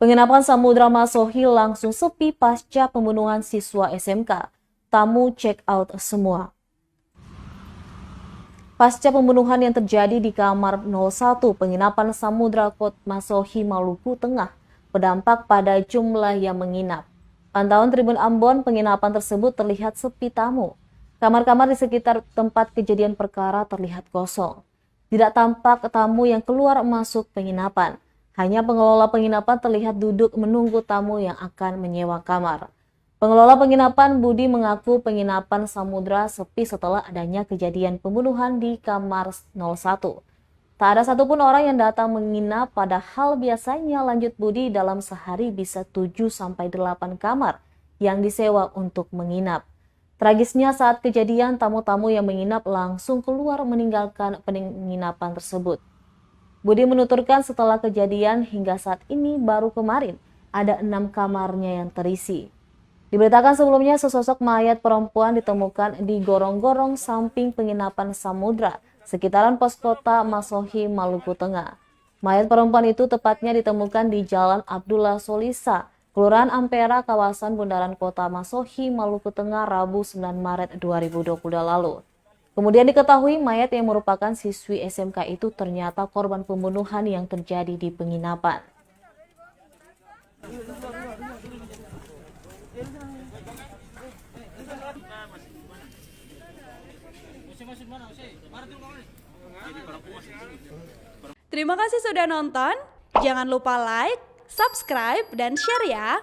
Penginapan Samudra Masohi langsung sepi pasca pembunuhan siswa SMK. Tamu check out semua. Pasca pembunuhan yang terjadi di kamar 01 penginapan Samudra Masohi, Maluku Tengah, berdampak pada jumlah yang menginap. Pantauan Tribun Ambon, penginapan tersebut terlihat sepi tamu. Kamar-kamar di sekitar tempat kejadian perkara terlihat kosong. Tidak tampak tamu yang keluar masuk penginapan. Hanya pengelola penginapan terlihat duduk menunggu tamu yang akan menyewa kamar. Pengelola penginapan Budi mengaku penginapan Samudra sepi setelah adanya kejadian pembunuhan di kamar 01. Tak ada satupun orang yang datang menginap, padahal biasanya lanjut Budi dalam sehari bisa 7-8 kamar yang disewa untuk menginap. Tragisnya saat kejadian tamu-tamu yang menginap langsung keluar meninggalkan penginapan tersebut. Budi menuturkan setelah kejadian hingga saat ini baru kemarin ada 6 kamarnya yang terisi. Diberitakan sebelumnya sesosok mayat perempuan ditemukan di gorong-gorong samping penginapan Samudra sekitaran pos kota Masohi, Maluku Tengah. Mayat perempuan itu tepatnya ditemukan di Jalan Abdullah Solisa, Kelurahan Ampera, kawasan bundaran kota Masohi, Maluku Tengah, Rabu 9 Maret 2022 lalu. Kemudian diketahui mayat yang merupakan siswi SMK itu ternyata korban pembunuhan yang terjadi di penginapan. Terima kasih sudah nonton. Jangan lupa like, subscribe, dan share ya.